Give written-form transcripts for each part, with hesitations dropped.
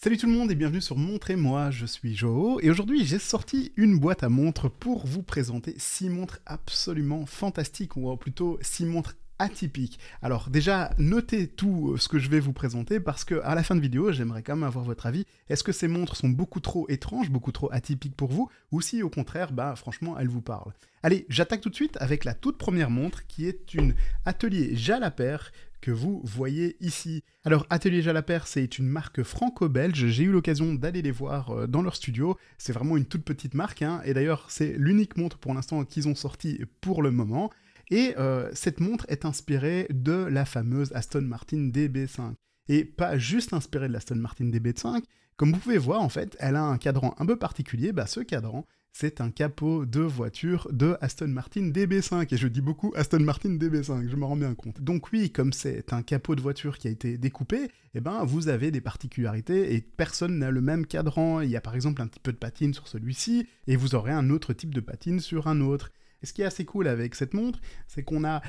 Salut tout le monde et bienvenue sur Montrez-moi, je suis Joho et aujourd'hui j'ai sorti une boîte à montres pour vous présenter 6 montres absolument fantastiques ou plutôt 6 montres atypiques. Alors déjà notez tout ce que je vais vous présenter parce que à la fin de vidéo j'aimerais quand même avoir votre avis. Est-ce que ces montres sont beaucoup trop étranges, beaucoup trop atypiques pour vous ou si au contraire franchement elles vous parlent? Allez, j'attaque tout de suite avec la toute première montre qui est une Atelier Jalabert que vous voyez ici. Alors Atelier Jalabert, c'est une marque franco-belge, j'ai eu l'occasion d'aller les voir dans leur studio, c'est vraiment une toute petite marque, et d'ailleurs c'est l'unique montre pour l'instant qu'ils ont sorti pour le moment, et cette montre est inspirée de la fameuse Aston Martin DB5. Et pas juste inspirée de l'Aston Martin DB5, comme vous pouvez voir en fait, elle a un cadran un peu particulier, ce cadran, c'est un capot de voiture de Aston Martin DB5, et je dis beaucoup Aston Martin DB5, je me rends bien compte. Donc oui, comme c'est un capot de voiture qui a été découpé, vous avez des particularités, et personne n'a le même cadran. Il y a par exemple un petit peu de patine sur celui-ci, et vous aurez un autre type de patine sur un autre. Et ce qui est assez cool avec cette montre, c'est qu'on a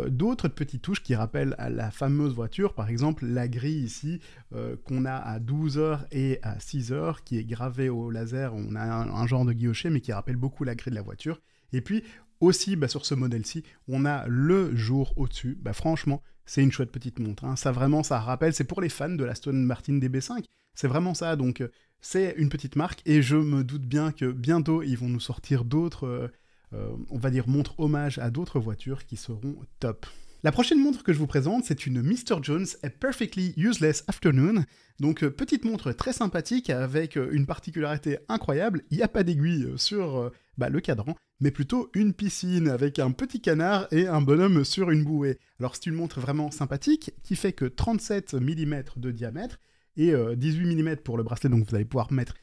d'autres petites touches qui rappellent à la fameuse voiture, par exemple la grille ici, qu'on a à 12h et à 6h, qui est gravée au laser. On a un genre de guilloché, mais qui rappelle beaucoup la grille de la voiture. Et puis aussi, sur ce modèle-ci, on a le jour au-dessus. Franchement, c'est une chouette petite montre. Ça vraiment, ça rappelle, c'est pour les fans de l'Aston Martin DB5. C'est vraiment ça, donc c'est une petite marque, et je me doute bien que bientôt, ils vont nous sortir d'autres... on va dire montre hommage à d'autres voitures qui seront top. La prochaine montre que je vous présente, c'est une Mr. Jones A Perfectly Useless Afternoon. Donc petite montre très sympathique avec une particularité incroyable, il n'y a pas d'aiguille sur le cadran, mais plutôt une piscine avec un petit canard et un bonhomme sur une bouée. Alors c'est une montre vraiment sympathique qui fait que 37 mm de diamètre et 18 mm pour le bracelet, donc vous allez pouvoir mettre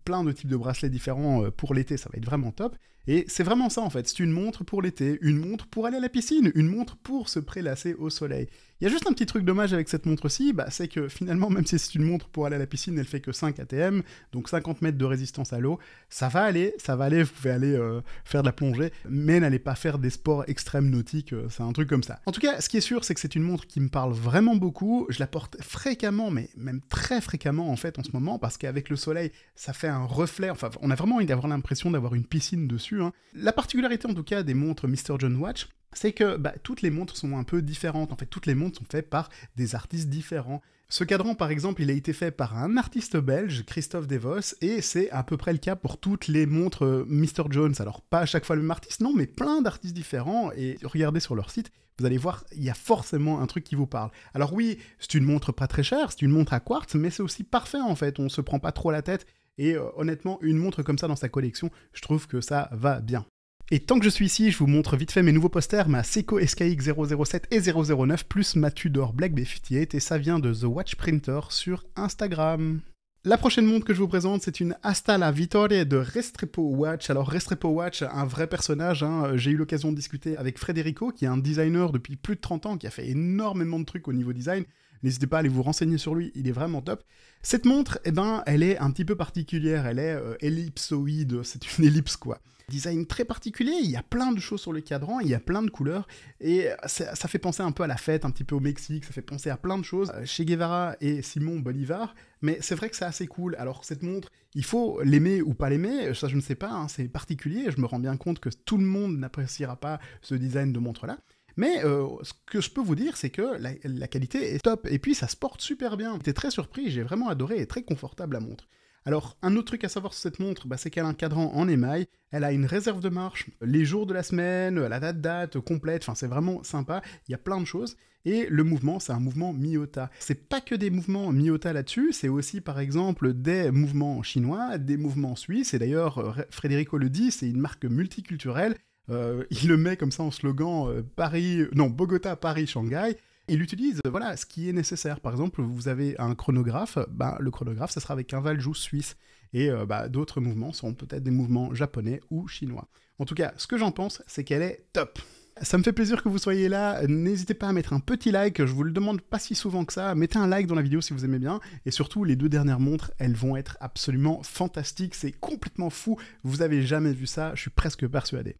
plein de types de bracelets différents pour l'été, ça va être vraiment top. Et c'est vraiment ça en fait, c'est une montre pour l'été, une montre pour aller à la piscine, une montre pour se prélasser au soleil. Il y a juste un petit truc dommage avec cette montre-ci, c'est que finalement, même si c'est une montre pour aller à la piscine, elle fait que 5 ATM, donc 50 mètres de résistance à l'eau. Ça va aller, vous pouvez aller faire de la plongée, mais n'allez pas faire des sports extrêmes nautiques, c'est un truc comme ça. En tout cas, ce qui est sûr, c'est que c'est une montre qui me parle vraiment beaucoup, je la porte fréquemment, mais même très fréquemment en fait en ce moment, parce qu'avec le soleil, ça fait un reflet, enfin on a vraiment envie d'avoir l'impression d'avoir une piscine dessus. La particularité en tout cas des montres Mr. John Watch, c'est que toutes les montres sont un peu différentes. En fait, toutes les montres sont faites par des artistes différents. Ce cadran, par exemple, il a été fait par un artiste belge, Christophe Devos, et c'est à peu près le cas pour toutes les montres Mr. Jones. Alors, pas à chaque fois le même artiste, non, mais plein d'artistes différents, et regardez sur leur site, vous allez voir, il y a forcément un truc qui vous parle. Alors oui, c'est une montre pas très chère, c'est une montre à quartz, mais c'est aussi parfait, en fait, on se prend pas trop la tête, et honnêtement, une montre comme ça dans sa collection, je trouve que ça va bien. Et tant que je suis ici, je vous montre vite fait mes nouveaux posters, ma Seiko SKX 007 et 009, plus ma Tudor Black B58, et ça vient de The Watch Printer sur Instagram. La prochaine montre que je vous présente, c'est une Hasta la Vittoria de Restrepo Watch. Alors Restrepo Watch, un vrai personnage, j'ai eu l'occasion de discuter avec Federico, qui est un designer depuis plus de 30 ans, qui a fait énormément de trucs au niveau design. N'hésitez pas à aller vous renseigner sur lui, il est vraiment top. Cette montre, elle est un petit peu particulière, elle est ellipsoïde, c'est une ellipse quoi. Design très particulier, il y a plein de choses sur le cadran, il y a plein de couleurs, et ça fait penser un peu à la fête, un petit peu au Mexique, ça fait penser à plein de choses, Che Guevara et Simon Bolivar, mais c'est vrai que c'est assez cool. Alors cette montre, il faut l'aimer ou pas l'aimer, ça je ne sais pas, c'est particulier, je me rends bien compte que tout le monde n'appréciera pas ce design de montre-là, mais ce que je peux vous dire, c'est que la qualité est top, et puis ça se porte super bien. J'étais très surpris, j'ai vraiment adoré, et très confortable la montre. Alors, un autre truc à savoir sur cette montre, c'est qu'elle a un cadran en émail, elle a une réserve de marche, les jours de la semaine, la date complète, c'est vraiment sympa, il y a plein de choses, et le mouvement, c'est un mouvement Miyota. C'est pas que des mouvements Miyota là-dessus, c'est aussi par exemple des mouvements chinois, des mouvements suisses, et d'ailleurs, Federico le dit, c'est une marque multiculturelle, il le met comme ça en slogan Bogota, Paris, Shanghai. Il utilise ce qui est nécessaire. Par exemple, vous avez un chronographe, le chronographe, ça sera avec un Valjoux suisse. Et d'autres mouvements seront peut-être des mouvements japonais ou chinois. En tout cas, ce que j'en pense, c'est qu'elle est top. Ça me fait plaisir que vous soyez là, n'hésitez pas à mettre un petit like, je vous le demande pas si souvent que ça, mettez un like dans la vidéo si vous aimez bien, et surtout les 2 dernières montres, elles vont être absolument fantastiques, c'est complètement fou, vous avez jamais vu ça, je suis presque persuadé.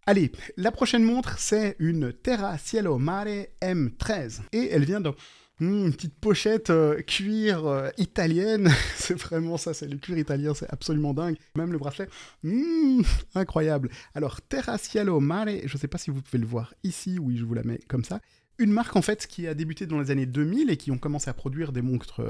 Allez, la prochaine montre, c'est une Terra Cielo Mare M13, et elle vient Une petite pochette cuir italienne. C'est vraiment ça, c'est le cuir italien, c'est absolument dingue. Même le bracelet, incroyable. Alors, Terra Cielo Mare, je ne sais pas si vous pouvez le voir ici, oui, je vous la mets comme ça. Une marque en fait qui a débuté dans les années 2000 et qui ont commencé à produire des montres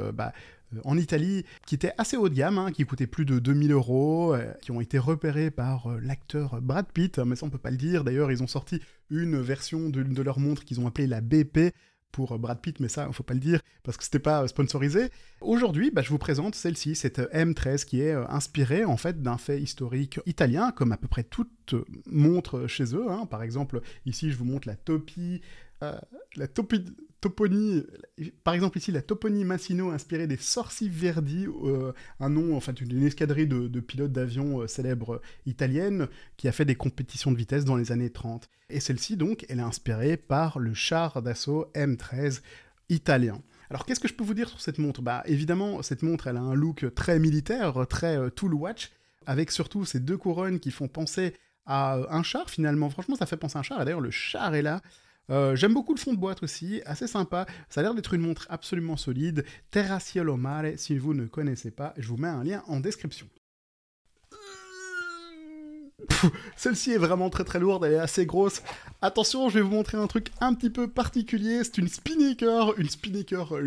en Italie qui étaient assez haut de gamme, hein, qui coûtaient plus de 2000 euros, qui ont été repérés par l'acteur Brad Pitt, mais ça on peut pas le dire. D'ailleurs, ils ont sorti une version de leur montre qu'ils ont appelée la BP pour Brad Pitt, mais ça, il faut pas le dire, parce que c'était pas sponsorisé. Aujourd'hui, je vous présente celle-ci, cette M13, qui est inspirée, en fait, d'un fait historique italien, comme à peu près toute montre chez eux, hein. Par exemple, ici, je vous montre la Toponie, par exemple ici la Toponie Massino inspirée des Sorci Verdi, un nom, enfin une escadrille de pilotes d'avion célèbres italiennes qui a fait des compétitions de vitesse dans les années 30. Et celle-ci donc, elle est inspirée par le char d'assaut M13 italien. Alors qu'est-ce que je peux vous dire sur cette montre? Évidemment, cette montre elle a un look très militaire, très tool watch, avec surtout ces deux couronnes qui font penser à un char finalement. Franchement ça fait penser à un char, et d'ailleurs le char est là. J'aime beaucoup le fond de boîte aussi, assez sympa. Ça a l'air d'être une montre absolument solide. Terra Cielo Mare, si vous ne connaissez pas, je vous mets un lien en description. Celle-ci est vraiment très très lourde, elle est assez grosse. Attention, je vais vous montrer un truc un petit peu particulier. C'est une Spinnaker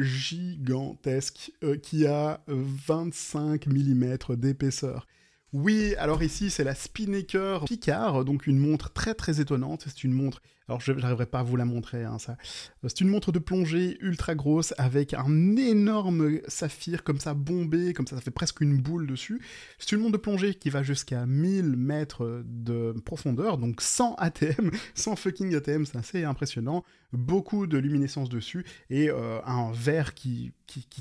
gigantesque qui a 25 mm d'épaisseur. Oui, alors ici c'est la Spinnaker Picard, donc une montre très très étonnante. C'est une montre, alors je n'arriverai pas à vous la montrer, hein, ça. C'est une montre de plongée ultra grosse avec un énorme saphir comme ça bombé, comme ça fait presque une boule dessus. C'est une montre de plongée qui va jusqu'à 1000 mètres de profondeur, donc sans ATM, sans fucking ATM, c'est assez impressionnant. Beaucoup de luminescence dessus et un verre qui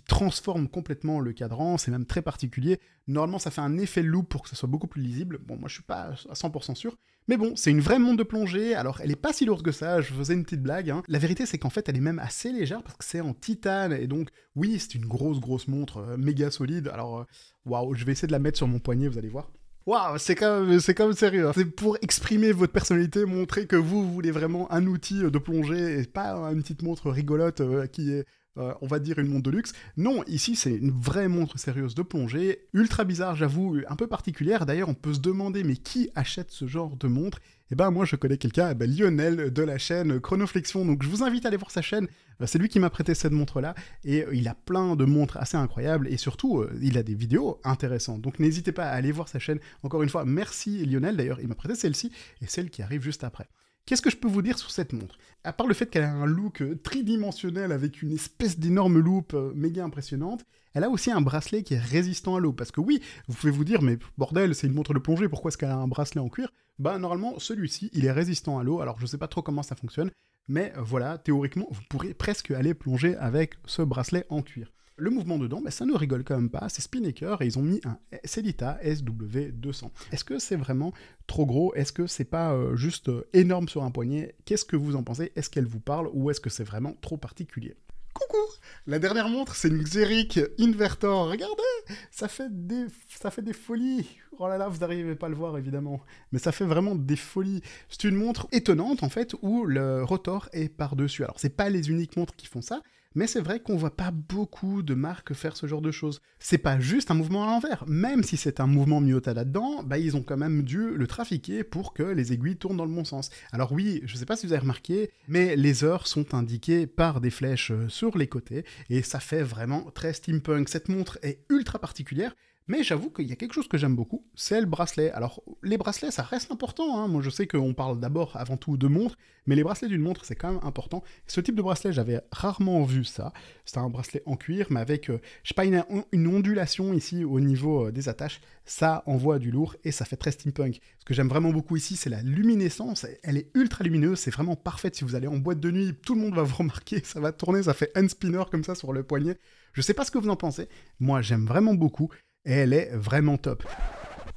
transforme complètement le cadran, c'est même très particulier. Normalement, ça fait un effet loupe pour que ça soit beaucoup plus lisible. Bon, moi, je suis pas à 100% sûr. Mais bon, c'est une vraie montre de plongée. Alors, elle est pas si lourde que ça. Je faisais une petite blague, hein. La vérité, c'est qu'en fait, elle est même assez légère parce que c'est en titane. Et donc, oui, c'est une grosse montre méga solide. Alors, waouh, je vais essayer de la mettre sur mon poignet, vous allez voir. Waouh, c'est quand même sérieux. C'est pour exprimer votre personnalité, montrer que vous voulez vraiment un outil de plongée et pas une petite montre rigolote qui est... on va dire une montre de luxe. Non, ici c'est une vraie montre sérieuse de plongée, ultra bizarre j'avoue, un peu particulière. D'ailleurs on peut se demander mais qui achète ce genre de montre? Et moi je connais quelqu'un, Lionel de la chaîne Chronoflexion, donc je vous invite à aller voir sa chaîne, c'est lui qui m'a prêté cette montre là, et il a plein de montres assez incroyables, et surtout il a des vidéos intéressantes, donc n'hésitez pas à aller voir sa chaîne. Encore une fois, merci Lionel, d'ailleurs il m'a prêté celle-ci, et celle qui arrive juste après. Qu'est-ce que je peux vous dire sur cette montre? À part le fait qu'elle a un look tridimensionnel avec une espèce d'énorme loupe méga impressionnante, elle a aussi un bracelet qui est résistant à l'eau. Parce que oui, vous pouvez vous dire, mais bordel, c'est une montre de plongée, pourquoi est-ce qu'elle a un bracelet en cuir? Normalement, celui-ci, il est résistant à l'eau. Alors, je sais pas trop comment ça fonctionne, mais voilà, théoriquement, vous pourrez presque aller plonger avec ce bracelet en cuir. Le mouvement dedans, ça ne rigole quand même pas, c'est Spinnaker et ils ont mis un Sellita SW200. Est-ce que c'est vraiment trop gros? Est-ce que c'est pas juste énorme sur un poignet? Qu'est-ce que vous en pensez? Est-ce qu'elle vous parle ou est-ce que c'est vraiment trop particulier? Coucou! La dernière montre, c'est une Xeric Invertor. Regardez! Ça fait des folies. Oh là là, vous n'arrivez pas à le voir, évidemment. Mais ça fait vraiment des folies. C'est une montre étonnante, en fait, où le rotor est par-dessus. Alors, c'est pas les uniques montres qui font ça, mais c'est vrai qu'on voit pas beaucoup de marques faire ce genre de choses. C'est pas juste un mouvement à l'envers. Même si c'est un mouvement Miyota là-dedans, ils ont quand même dû le trafiquer pour que les aiguilles tournent dans le bon sens. Alors oui, je sais pas si vous avez remarqué, mais les heures sont indiquées par des flèches sur les côtés, et ça fait vraiment très steampunk. Cette montre est ultra particulière, mais j'avoue qu'il y a quelque chose que j'aime beaucoup, c'est le bracelet. Alors, les bracelets, ça reste important, hein. Moi, je sais qu'on parle d'abord, avant tout, de montre, mais les bracelets d'une montre, c'est quand même important. Ce type de bracelet, j'avais rarement vu ça. C'est un bracelet en cuir, mais avec, je sais pas, une ondulation ici au niveau des attaches. Ça envoie du lourd et ça fait très steampunk. Ce que j'aime vraiment beaucoup ici, c'est la luminescence. Elle est ultra lumineuse, c'est vraiment parfaite. Si vous allez en boîte de nuit, tout le monde va vous remarquer, ça va tourner, ça fait un spinner comme ça sur le poignet. Je sais pas ce que vous en pensez. Moi, j'aime vraiment beaucoup. Et elle est vraiment top.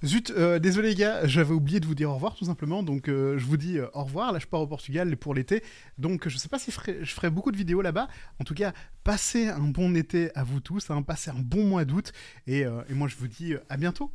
Zut, désolé les gars, j'avais oublié de vous dire au revoir tout simplement, donc je vous dis au revoir. Là je pars au Portugal pour l'été, donc je sais pas si je ferai beaucoup de vidéos là-bas. En tout cas, passez un bon été à vous tous, hein, passez un bon mois d'août, et moi je vous dis à bientôt.